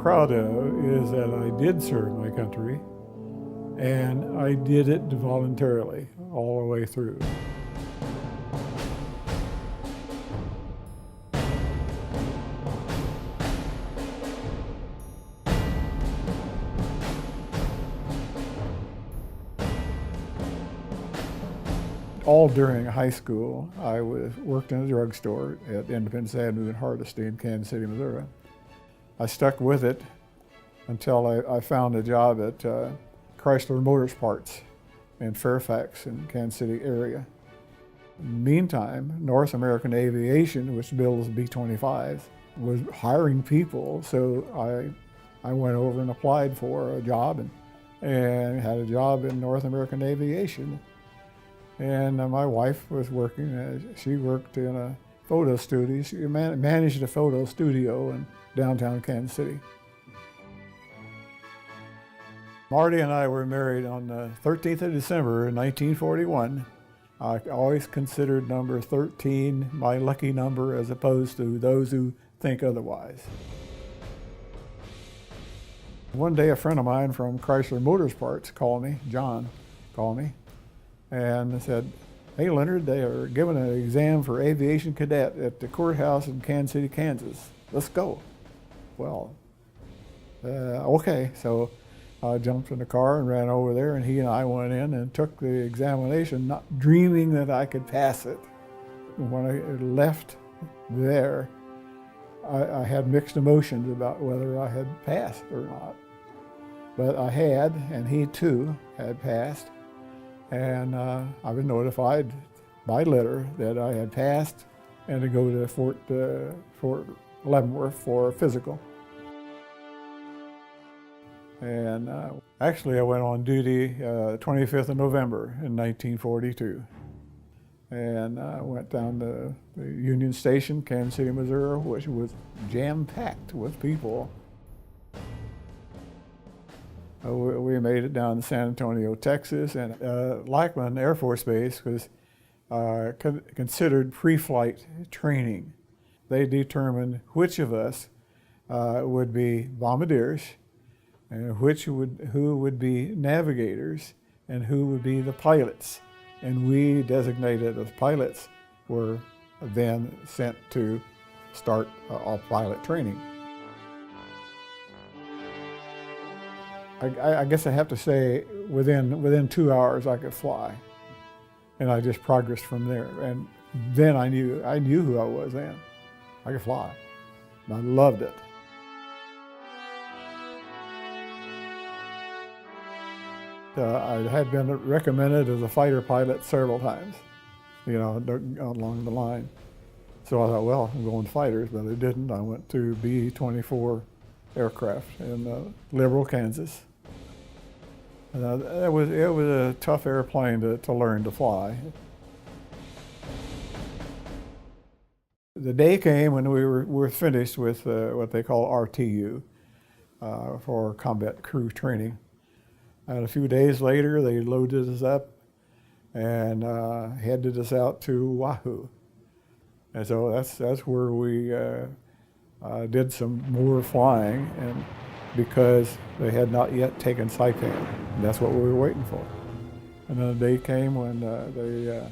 proud of is that I did serve my country, and I did it voluntarily all the way through. All during high school, I worked in a drugstore at Independence Avenue in Hardesty in Kansas City, Missouri. I stuck with it until I found a job at Chrysler Motors Parts in Fairfax in Kansas City area. Meantime, North American Aviation, which builds B-25s, was hiring people, so I went over and applied for a job and had a job in North American Aviation. And my wife was working, she worked in a photo studio. She managed a photo studio in downtown Kansas City. Marty and I were married on the 13th of December 1941. I always considered number 13 my lucky number as opposed to those who think otherwise. One day a friend of mine from Chrysler Motors Parts called me, John called me, and said, "Hey Leonard, they are giving an exam for aviation cadet at the courthouse in Kansas City, Kansas. Let's go." Well, okay, so I jumped in the car and ran over there, and he and I went in and took the examination, not dreaming that I could pass it. When I left there, I had mixed emotions about whether I had passed or not. But I had, and he too had passed. And I was notified by letter that I had passed and to go to Fort Leavenworth for physical. And actually I went on duty 25th of November in 1942. And I went down to the Union Station, Kansas City, Missouri, which was jam-packed with people. We made it down to San Antonio, Texas, and Lackland Air Force Base was considered pre-flight training. They determined which of us would be bombardiers, and who would be navigators, and who would be the pilots. And we designated as pilots were then sent to start our pilot training. I guess I have to say within 2 hours I could fly, and I just progressed from there. And then I knew who I was then. I could fly, and I loved it. I had been recommended as a fighter pilot several times, along the line. So I thought, well, I'm going to fighters, but I didn't. I went to B-24 aircraft in Liberal, Kansas. It was a tough airplane to learn to fly. The day came when we were finished with what they call RTU for combat crew training. And a few days later, they loaded us up and headed us out to Oahu. And so that's where we did some more flying, and because they had not yet taken Saipan. And that's what we were waiting for. And then the day came when they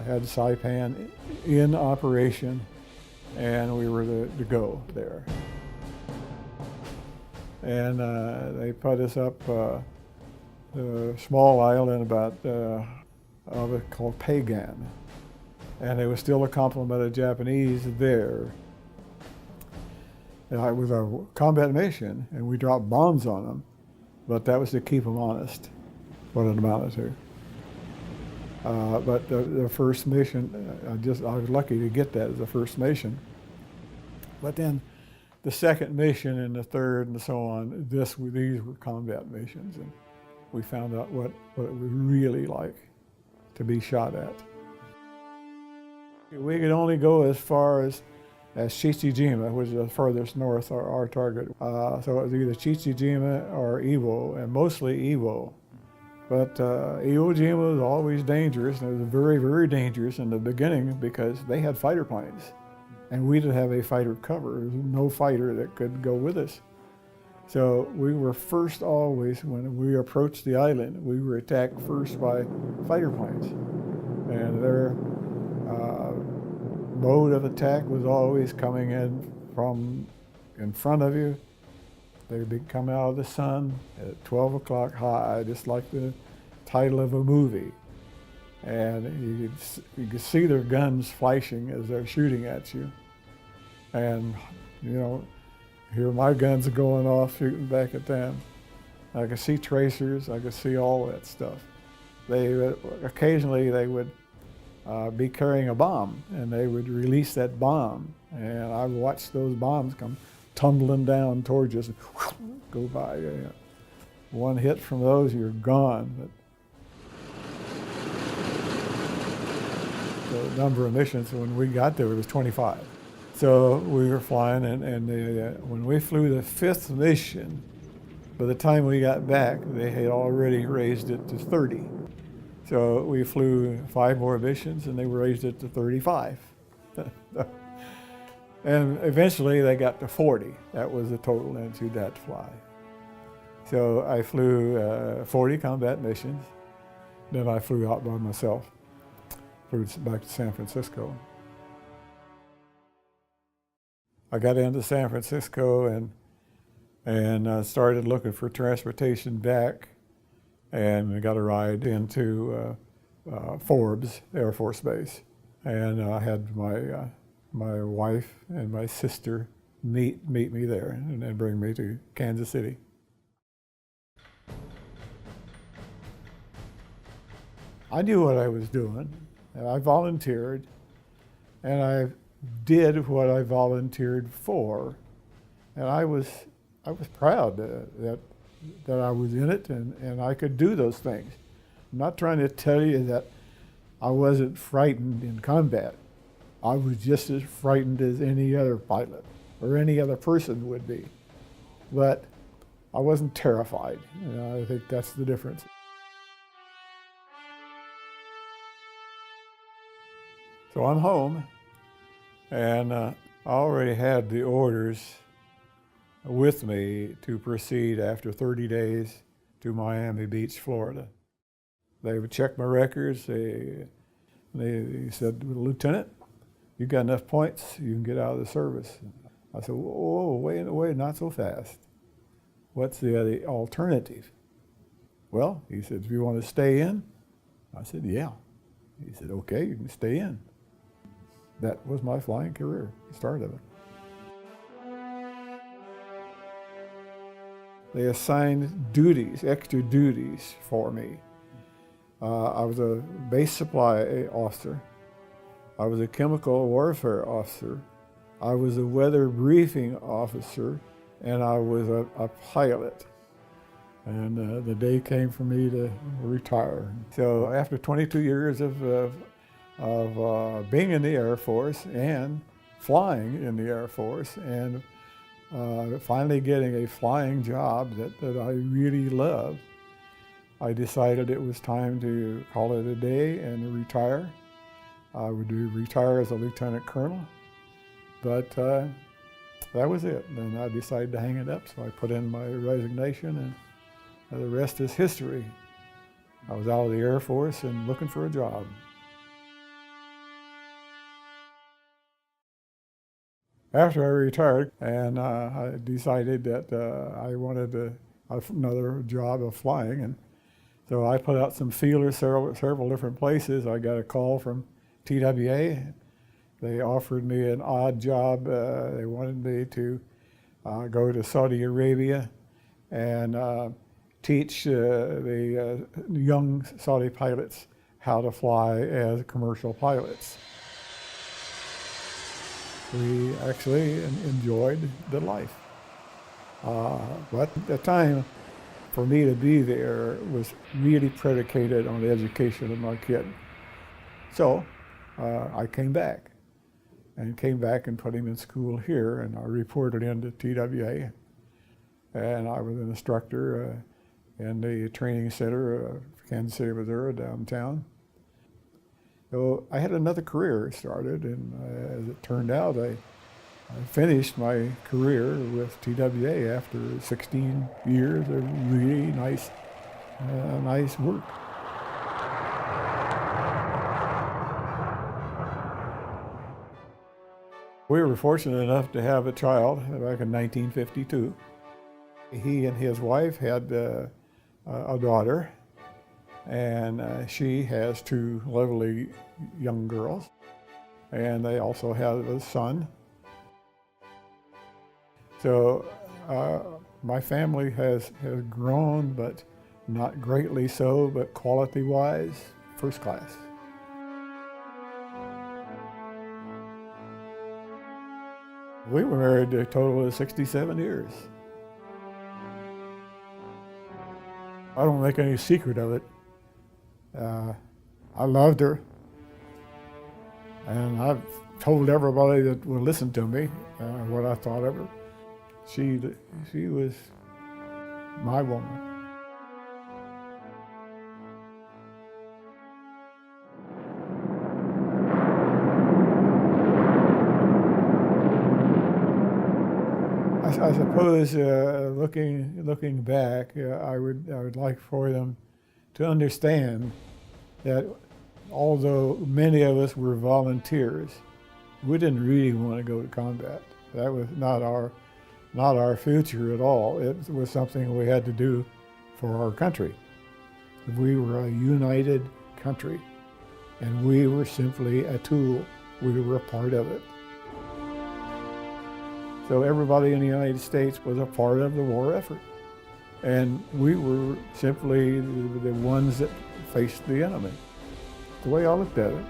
had Saipan in operation, and we were to go there. And they put us up a small island about called Pagan. And there was still a complement of Japanese there. It was a combat mission, and we dropped bombs on them, but that was to keep them honest, what it amounted to. But the first mission, I was lucky to get that as the first mission. But then the second mission and the third and so on, these were combat missions, and we found out what it was really like to be shot at. We could only go as far as Chichijima, which is the furthest north, our target. So it was either Chichijima or Iwo, and mostly Iwo. But Iwo Jima was always dangerous, and it was very, very dangerous in the beginning because they had fighter planes. And we didn't have a fighter cover. There was no fighter that could go with us. So we were first always, when we approached the island, we were attacked first by fighter planes. And their mode of attack was always coming in from in front of you. They'd be coming out of the sun at 12 o'clock high, just like the title of a movie. And you could see their guns flashing as they're shooting at you. And, you know, hear my guns going off, shooting back at them. I could see tracers, I could see all that stuff. Occasionally they would be carrying a bomb, and they would release that bomb. And I watched those bombs come tumbling down towards us, and go by. One hit from those, you're gone. But the number of missions when we got there was 25. So we were flying, and when we flew the 5th mission, by the time we got back, they had already raised it to 30. So we flew 5 more missions, and they raised it to 35. And eventually they got to 40. That was the total that you'd have to fly. So I flew 40 combat missions. Then I flew out by myself, flew back to San Francisco. I got into San Francisco and started looking for transportation back, and I got a ride into Forbes Air Force Base. And I had my wife and my sister meet me there and then bring me to Kansas City. I knew what I was doing, and I volunteered, and I did what I volunteered for, and I was proud that I was in it and I could do those things. I'm not trying to tell you that I wasn't frightened in combat. I was just as frightened as any other pilot or any other person would be, but I wasn't terrified. I think that's the difference. So I'm home, and I already had the orders with me to proceed after 30 days to Miami Beach, Florida. They would check my records. They said, "Lieutenant, you got enough points, you can get out of the service." I said, "Whoa, wait, not so fast. What's the alternative?" "Well," he said, "if you want to stay in." I said, "Yeah." He said, "Okay, you can stay in." That was my flying career, the start of it. They assigned duties, extra duties for me. I was a base supply officer. I was a chemical warfare officer. I was a weather briefing officer, and I was a pilot. And the day came for me to retire. So after 22 years of being in the Air Force and flying in the Air Force, and finally getting a flying job that I really loved, I decided it was time to call it a day and retire. I would retire as a lieutenant colonel, but that was it. And I decided to hang it up, so I put in my resignation, and the rest is history. I was out of the Air Force and looking for a job. After I retired, and I decided that I wanted another job of flying, and so I put out some feelers several different places. I got a call from TWA. They offered me an odd job. They wanted me to go to Saudi Arabia and teach the young Saudi pilots how to fly as commercial pilots. We actually enjoyed the life. But at the time, for me to be there was really predicated on the education of my kid. So I came back and put him in school here, and I reported into TWA. And I was an instructor in the training center of Kansas City, Missouri, downtown. So I had another career started, and as it turned out, I finished my career with TWA after 16 years of really nice work. We were fortunate enough to have a child back in 1952. He and his wife had a daughter, and she has two lovely young girls, and they also have a son. So my family has grown, but not greatly so, but quality-wise, first class. We were married a total of 67 years. I don't make any secret of it. I loved her, and I've told everybody that will listen to me what I thought of her. She was my woman. I suppose looking back, I would like for them to understand that although many of us were volunteers, we didn't really want to go to combat. That was not our future at all. It was something we had to do for our country. We were a united country, and we were simply a tool. We were a part of it. So everybody in the United States was a part of the war effort. And we were simply the ones that faced the enemy, the way I looked at it.